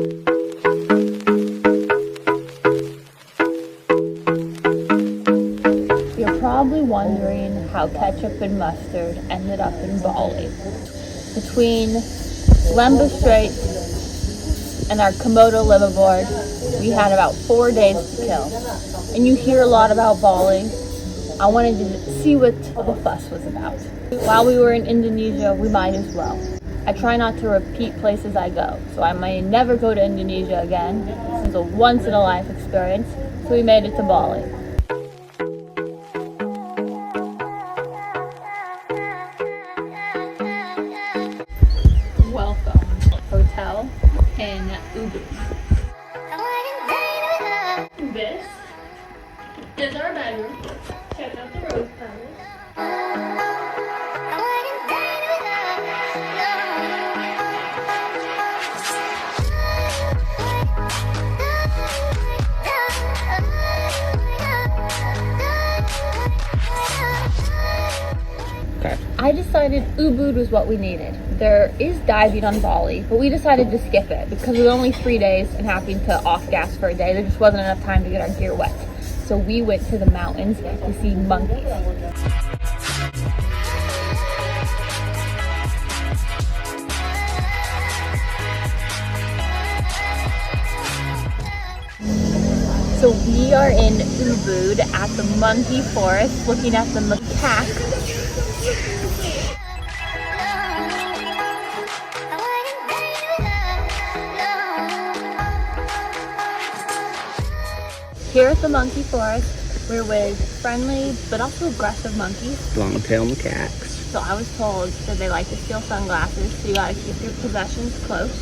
You're probably wondering how ketchup and mustard ended up in Bali. Between Lemba Strait and our Komodo liveaboard, we had about 4 days to kill. And you hear a lot about Bali. I wanted to see what the fuss was about. While we were in Indonesia, we might as well. I try not to repeat places I go, so I may never go to Indonesia again. This is a once-in-a-life experience, so we made it to Bali. Welcome, hotel in Ubud. This is our bedroom. Check out the rose petals. Okay. I decided Ubud was what we needed. There is diving on Bali, but we decided to skip it because it was only 3 days and having to off gas for a day. There just wasn't enough time to get our gear wet. So we went to the mountains to see monkeys. So we are in Ubud at the monkey forest looking at the macaque. Here at the monkey forest, we're with friendly but also aggressive monkeys. Long-tailed macaques. So I was told that they like to steal sunglasses, so you gotta keep your possessions close.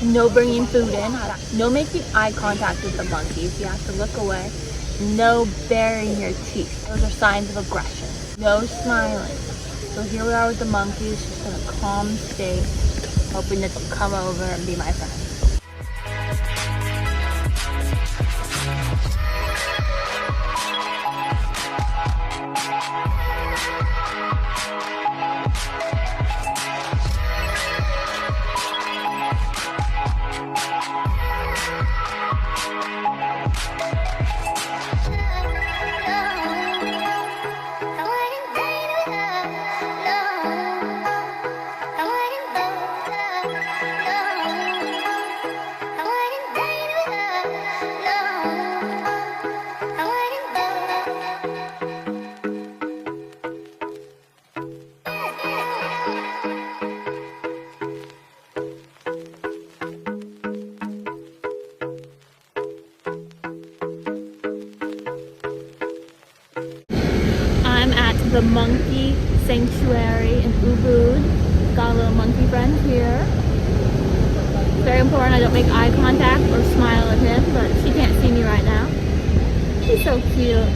No bringing food in. No making eye contact with the monkeys. You have to look away. No baring your teeth. Those are signs of aggression. No smiling. So here we are with the monkeys, just in a calm state, hoping that they'll come over and be my friend. The monkey sanctuary in Ubud. Got a little monkey friend here. Very important I don't make eye contact or smile at him, but he can't see me right now. He's so cute.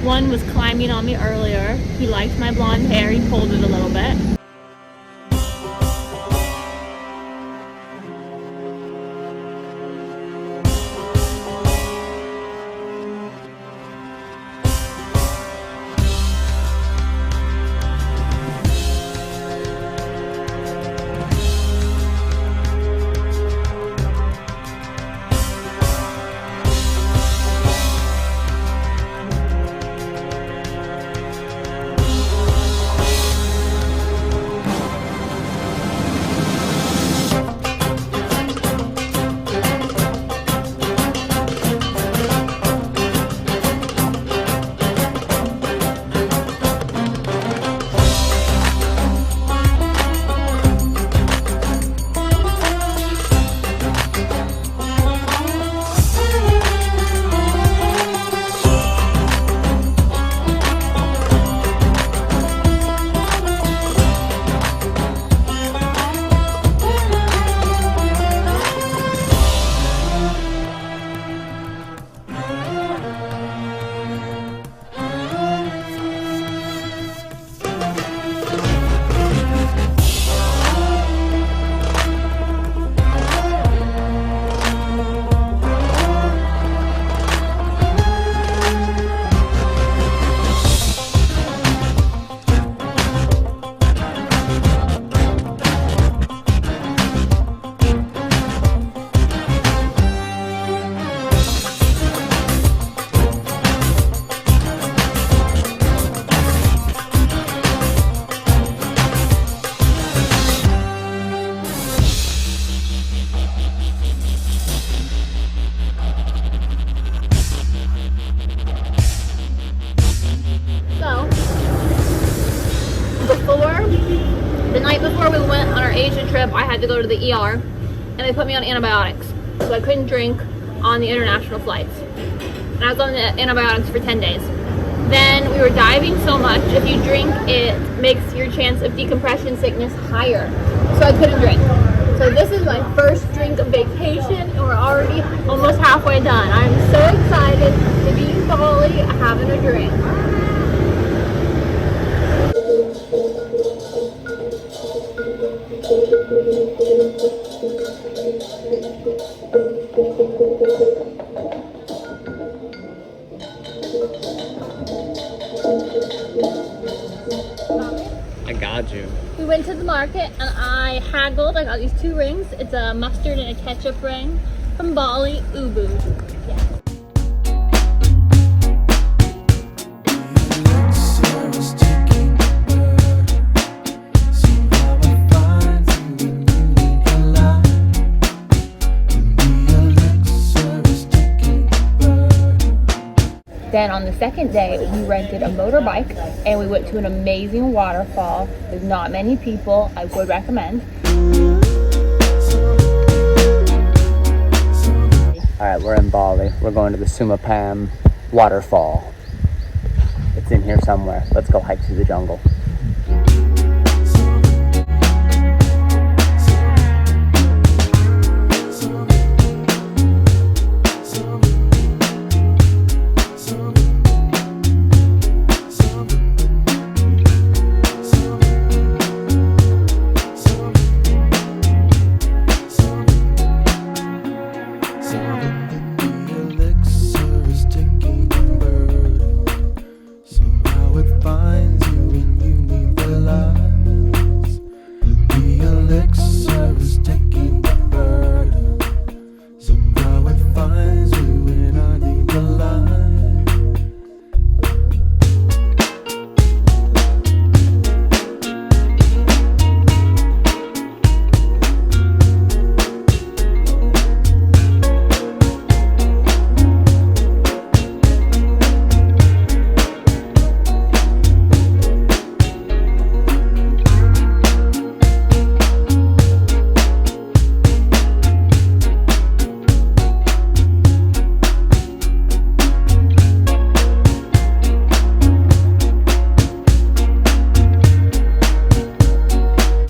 One was climbing on me earlier. He liked my blonde hair. He pulled it a little bit. had to go to the ER, and they put me on antibiotics, so I couldn't drink on the international flights. And I was on the antibiotics for 10 days. Then we were diving so much, if you drink, it makes your chance of decompression sickness higher. So I couldn't drink. So this is my first drink of vacation, and we're already almost halfway done. I'm so excited to be in Bali having a drink. I got you. We went to the market and I haggled. I got these 2 rings. It's a mustard and a ketchup ring from Bali, Ubud. Yeah. Then on the second day, we rented a motorbike and we went to an amazing waterfall. There's not many people. I would recommend. All right, we're in Bali. We're going to the Sumapam waterfall. It's in here somewhere. Let's go hike through the jungle.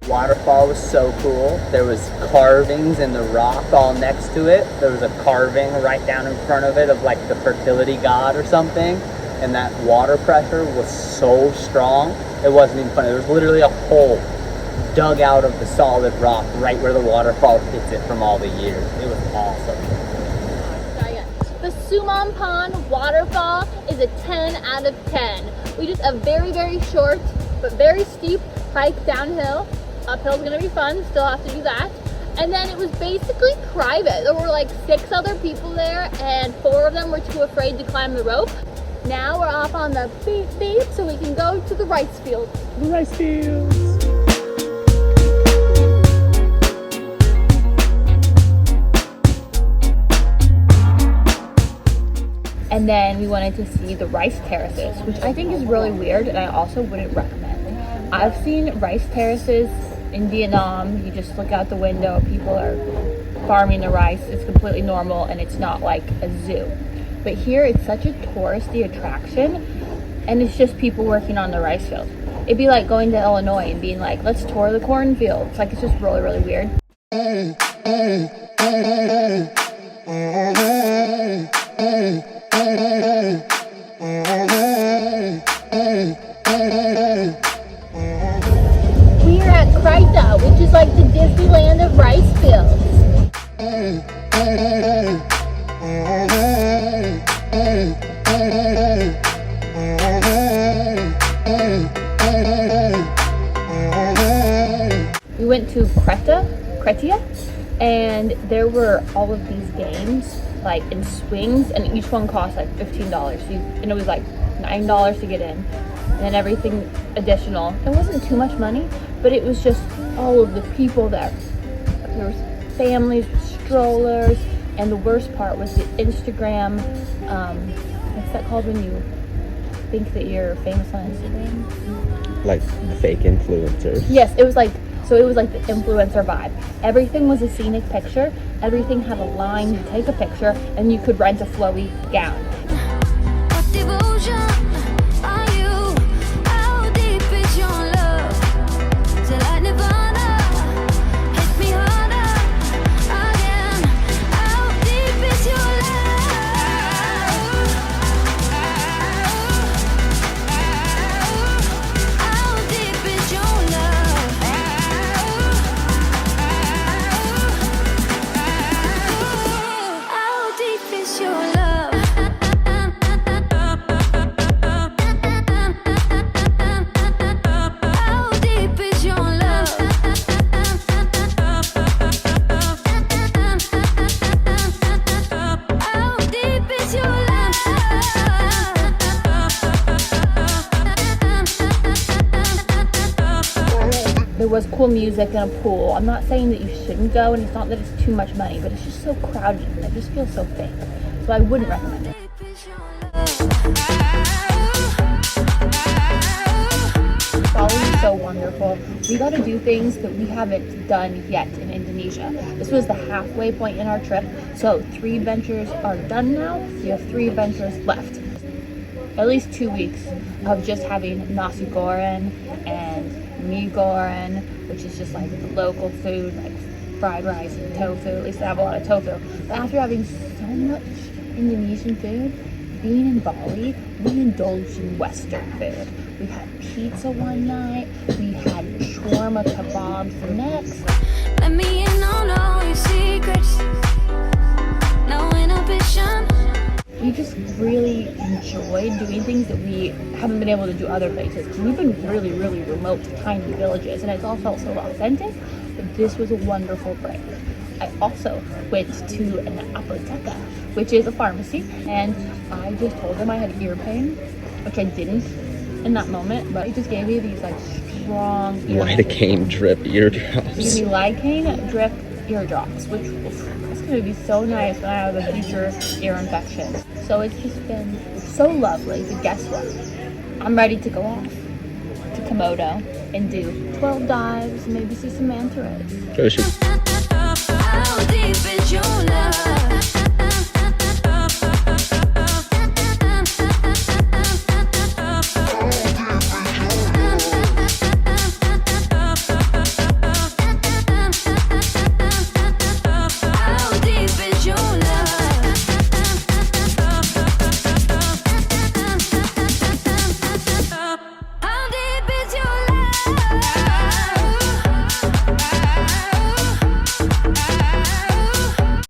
Waterfall was so cool. There was carvings in the rock all next to it. There was a carving right down in front of it of like the fertility god or something. And that water pressure was so strong, it wasn't even funny. There was literally a hole dug out of the solid rock right where the waterfall hits it from all the years. It was awesome. The Sumapam waterfall is a 10 out of 10. We did a very, very short but very steep hike downhill. Uphill's gonna be fun, still have to do that. And then it was basically private. There were like 6 other people there and 4 of them were too afraid to climb the rope. Now we're off on the beep beep so we can go to the rice fields. The rice fields. And then we wanted to see the rice terraces, which I think is really weird and I also wouldn't recommend. I've seen rice terraces in Vietnam. You just look out the window, people are farming the rice. It's completely normal and it's not like a zoo. But here it's such a touristy attraction and it's just people working on the rice field. It'd be like going to Illinois and being like, let's tour the cornfields. Like, it's just really, really weird. We're at Krita, which is like the Disneyland of rice fields. We went to Kretia, and there were all of these games, like in swings, and each one cost like $15. And it was like $9 to get in, and then everything additional. It wasn't too much money, but it was just all of the people there. There was families with strollers, and the worst part was the Instagram, what's that called when you think that you're famous on Instagram? Like the fake influencers. Yes, it was like So it was like the influencer vibe. Everything was a scenic picture. Everything had a line to take a picture, and you could rent a flowy gown. What devotion are you? How deep is your love? Till I nirvana, hit me harder again. How deep is your love? How deep is your love? How deep is your love? How deep is your love? How deep is your love? There was cool music and a pool. I'm not saying that you shouldn't go, and it's not that it's too much money, but it's just so crowded and it just feels so fake. So I wouldn't recommend it. Bali is so wonderful. We got to do things that we haven't done yet in Indonesia. This was the halfway point in our trip. So 3 adventures are done now. We have 3 adventures left. At least 2 weeks of just having nasi goreng and mee goreng, which is just like the local food, like fried rice and tofu. At least I have a lot of tofu. But after having so much Indonesian food, being in Bali, we indulged in Western food. We had pizza one night, we had shawarma kebabs the next. Let me in on all your secrets. No inhibition. We just really enjoyed doing things that we haven't been able to do other places. We've been really, really remote, tiny villages, and it's all felt so authentic. But this was a wonderful break. I also went to an apotheca, which is a pharmacy, and I just told them I had ear pain, which I didn't in that moment, but it just gave me these like strong ear Lidocaine drip eardrops. Give me lidocaine drip eardrops, which is going to be so nice when I have a future ear infection. So it's just been so lovely. But guess what? I'm ready to go off to Komodo and do 12 dives, maybe see some manta rays. How deep is your love?